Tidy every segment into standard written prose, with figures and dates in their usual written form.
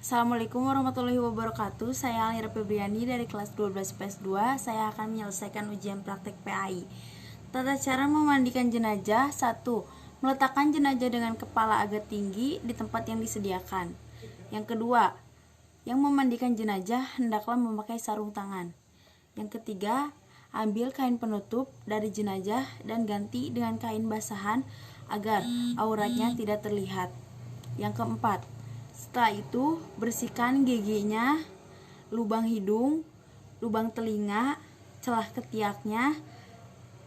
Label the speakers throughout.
Speaker 1: Assalamualaikum warahmatullahi wabarakatuh. Saya Alira Febriani dari kelas 12 PS 2. Saya akan menyelesaikan ujian praktek PAI. Tata cara memandikan jenazah. 1. Meletakkan jenazah dengan kepala agak tinggi di tempat yang disediakan. Yang kedua, yang memandikan jenazah hendaklah memakai sarung tangan. Yang ketiga, ambil kain penutup dari jenazah dan ganti dengan kain basahan agar auratnya tidak terlihat. Yang keempat, setelah itu bersihkan giginya, lubang hidung, lubang telinga, celah ketiaknya,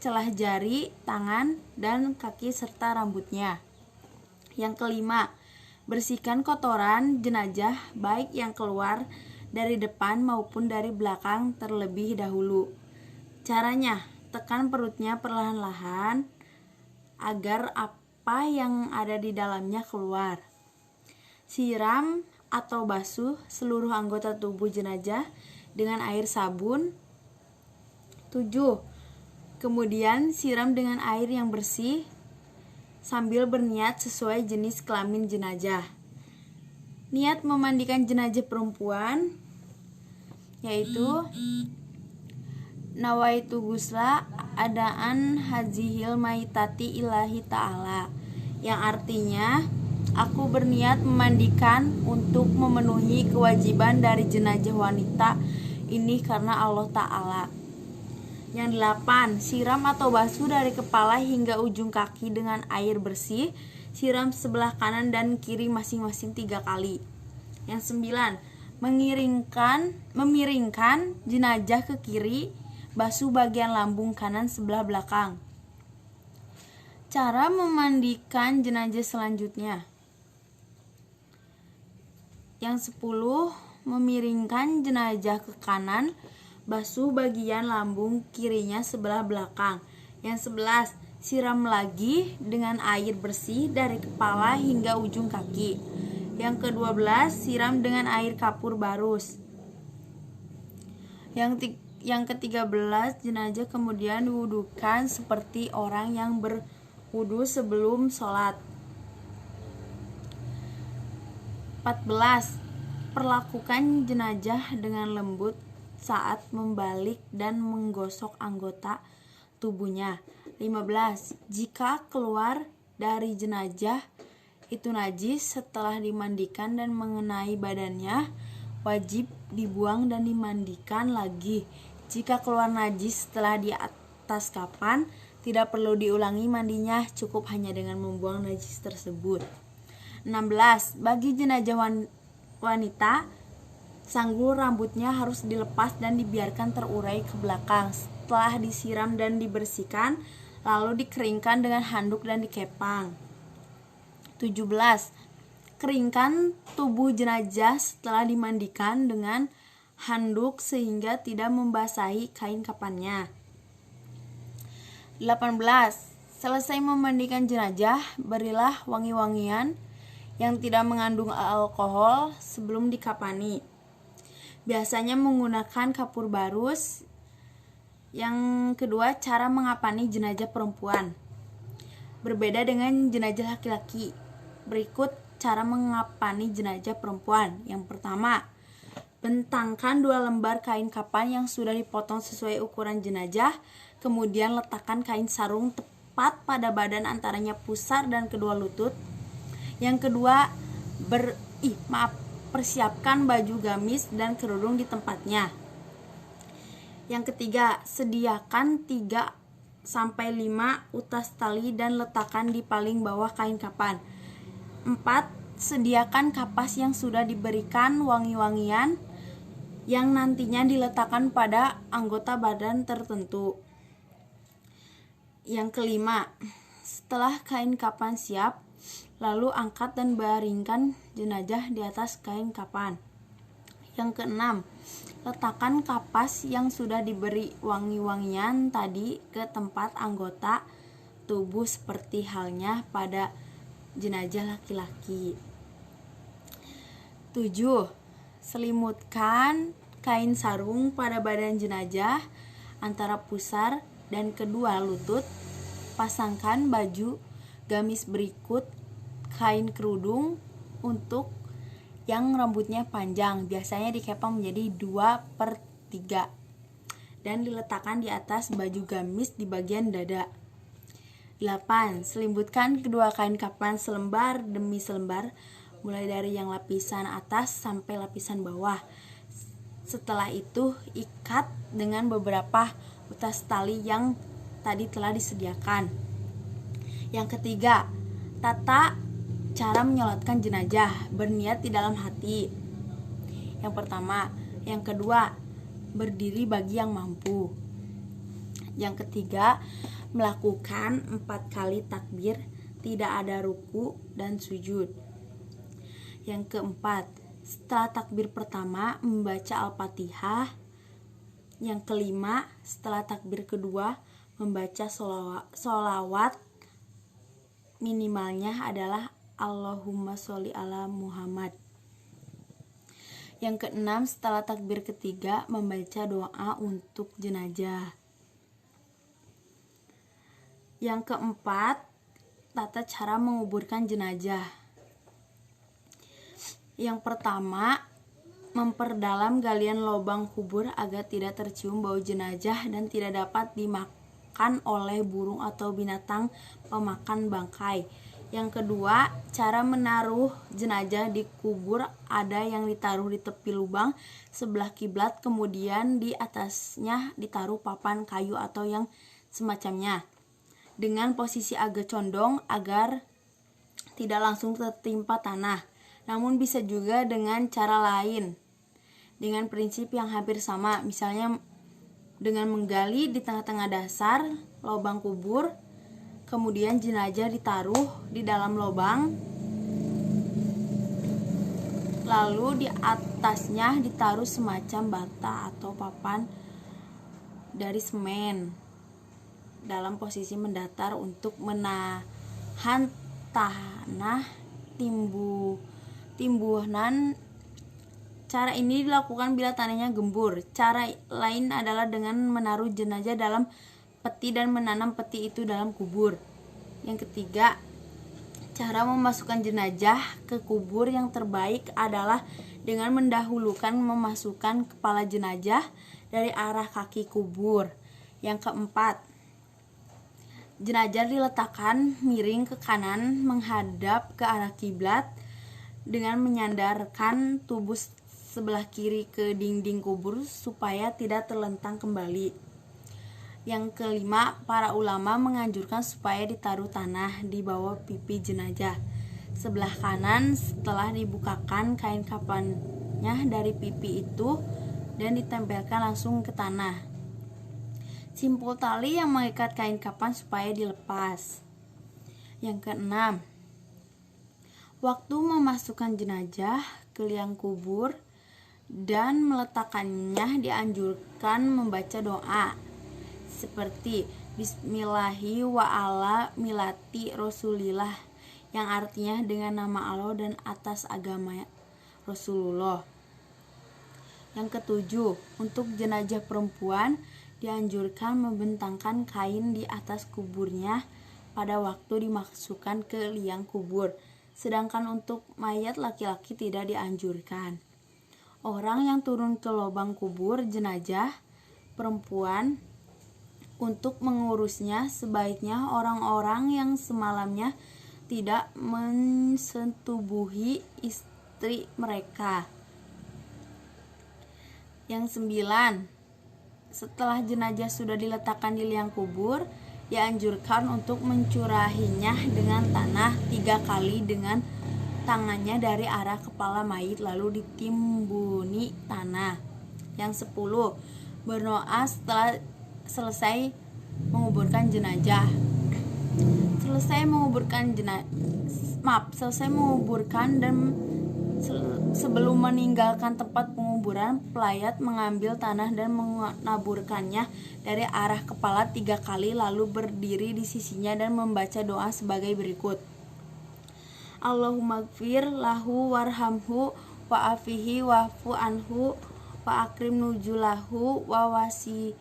Speaker 1: celah jari, tangan, dan kaki serta rambutnya. Yang kelima, bersihkan kotoran jenazah baik yang keluar dari depan maupun dari belakang terlebih dahulu. Caranya, tekan perutnya perlahan-lahan agar apa yang ada di dalamnya keluar. Siram atau basuh seluruh anggota tubuh jenazah dengan air sabun. 7. Kemudian siram dengan air yang bersih sambil berniat sesuai jenis kelamin jenazah. Niat memandikan jenazah perempuan yaitu nawaitu gusla adaan hazihil maitati ilahi ta'ala, yang artinya aku berniat memandikan untuk memenuhi kewajiban dari jenazah wanita ini karena Allah Ta'ala. Yang 8. Siram atau basuh dari kepala hingga ujung kaki dengan air bersih. Siram sebelah kanan dan kiri masing-masing 3 kali. Yang 9. Memiringkan jenazah ke kiri. Basuh bagian lambung kanan sebelah belakang. Cara memandikan jenazah selanjutnya. Yang 10. Memiringkan jenazah ke kanan, basuh bagian lambung kirinya sebelah belakang. Yang 11. Siram lagi dengan air bersih dari kepala hingga ujung kaki. Yang ke-12. Siram dengan air kapur barus. Yang ke-13. Jenazah kemudian diwudukan seperti orang yang berwudu sebelum sholat. 14. Perlakukan jenazah dengan lembut saat membalik dan menggosok anggota tubuhnya. 15. Jika keluar dari jenazah itu najis setelah dimandikan dan mengenai badannya, wajib dibuang dan dimandikan lagi. Jika keluar najis setelah di atas kapan, tidak perlu diulangi mandinya, cukup hanya dengan membuang najis tersebut. 16. Bagi jenazah wanita, sanggul rambutnya harus dilepas dan dibiarkan terurai ke belakang. Setelah disiram dan dibersihkan, lalu dikeringkan dengan handuk dan dikepang. 17. Keringkan tubuh jenazah setelah dimandikan dengan handuk sehingga tidak membasahi kain kapannya. 18. Selesai memandikan jenazah, berilah wangi-wangian yang tidak mengandung alkohol sebelum dikapani. Biasanya menggunakan kapur barus. Yang kedua, cara mengapani jenazah perempuan. Berbeda dengan jenazah laki-laki. Berikut cara mengapani jenazah perempuan. Yang pertama, bentangkan 2 lembar kain kapan yang sudah dipotong sesuai ukuran jenazah. Kemudian letakkan kain sarung tepat pada badan antaranya pusar dan kedua lutut. Yang kedua, persiapkan baju gamis dan kerudung di tempatnya. Yang ketiga, sediakan 3-5 utas tali dan letakkan di paling bawah kain kapan. 4. Sediakan kapas yang sudah diberikan wangi-wangian yang nantinya diletakkan pada anggota badan tertentu. Yang kelima, setelah kain kapan siap, lalu angkat dan baringkan jenazah di atas kain kapan. Yang keenam, letakkan kapas yang sudah diberi wangi-wangian tadi ke tempat anggota tubuh seperti halnya pada jenazah laki-laki. 7. Selimutkan kain sarung pada badan jenazah antara pusar dan kedua lutut. Pasangkan baju gamis berikut kain kerudung untuk yang rambutnya panjang, biasanya dikepang menjadi 2/3 dan diletakkan di atas baju gamis di bagian dada. 8. Selimbutkan kedua kain kapan selembar demi selembar, mulai dari yang lapisan atas sampai lapisan bawah. Setelah itu, ikat dengan beberapa utas tali yang tadi telah disediakan. Yang ketiga, tata cara menyolatkan jenazah, berniat di dalam hati. Yang pertama. Yang kedua, berdiri bagi yang mampu. Yang ketiga, melakukan 4 kali takbir, tidak ada ruku dan sujud. Yang keempat, setelah takbir pertama membaca Al-Fatihah. Yang kelima, setelah takbir kedua membaca sholawat, minimalnya adalah Allahumma sholli ala Muhammad. Yang keenam, setelah takbir ketiga membaca doa untuk jenazah. Yang keempat, tata cara menguburkan jenazah. Yang pertama, memperdalam galian lubang kubur agar tidak tercium bau jenazah dan tidak dapat dimakan oleh burung atau binatang pemakan bangkai. Yang kedua, cara menaruh jenazah di kubur, ada yang ditaruh di tepi lubang sebelah kiblat, kemudian di atasnya ditaruh papan kayu atau yang semacamnya dengan posisi agak condong agar tidak langsung tertimpa tanah. Namun bisa juga dengan cara lain dengan prinsip yang hampir sama, misalnya dengan menggali di tengah-tengah dasar lubang kubur, kemudian jenazah ditaruh di dalam lubang, lalu di atasnya ditaruh semacam bata atau papan dari semen dalam posisi mendatar untuk menahan tanah timbunan. Cara ini dilakukan bila tanahnya gembur. Cara lain adalah dengan menaruh jenazah dalam peti dan menanam peti itu dalam kubur. Yang ketiga, cara memasukkan jenazah ke kubur yang terbaik adalah dengan mendahulukan memasukkan kepala jenazah dari arah kaki kubur. Yang keempat, jenazah diletakkan miring ke kanan menghadap ke arah kiblat dengan menyandarkan tubuh sebelah kiri ke dinding kubur supaya tidak terlentang kembali. Yang kelima, para ulama menganjurkan supaya ditaruh tanah di bawah pipi jenazah sebelah kanan setelah dibukakan kain kafannya dari pipi itu dan ditempelkan langsung ke tanah. Simpul tali yang mengikat kain kafan supaya dilepas. Yang keenam, waktu memasukkan jenazah ke liang kubur dan meletakkannya dianjurkan membaca doa seperti Bismillahi wa ala milati Rasulillah, yang artinya dengan nama Allah dan atas agama Rasulullah. Yang ketujuh, untuk jenazah perempuan dianjurkan membentangkan kain di atas kuburnya pada waktu dimasukkan ke liang kubur, sedangkan untuk mayat laki-laki tidak dianjurkan. Orang yang turun ke lubang kubur jenazah perempuan untuk mengurusnya sebaiknya orang-orang yang semalamnya tidak mensetubuhi istri mereka. Yang 9, setelah jenazah sudah diletakkan di liang kubur, dianjurkan untuk mencurahinya dengan tanah 3 kali dengan tangannya dari arah kepala mayit lalu ditimbuni tanah. Yang 10, berdoa setelah selesai menguburkan jenazah. Selesai menguburkan dan sebelum meninggalkan tempat penguburan, pelayat mengambil tanah dan menaburkannya dari arah kepala 3 kali lalu berdiri di sisinya dan membaca doa sebagai berikut. Allahumma gfir lahu warhamhu wa'afihi wa'fu anhu wa akrim nujulahu wa wasi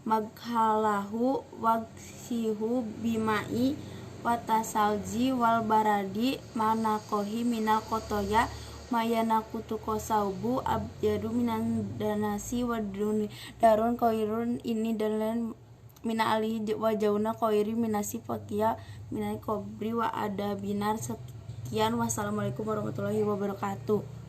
Speaker 1: maghalahu waksihu bimai watasalji wal baradi manakohi minal kotoya mayana kutu kosaubu abjadu minan danasi wadun darun koirun ini dalan mina alihi wajauna koiri minasi fakia minai kobri wa ada binar. Sekian, wassalamualaikum warahmatullahi wabarakatuh.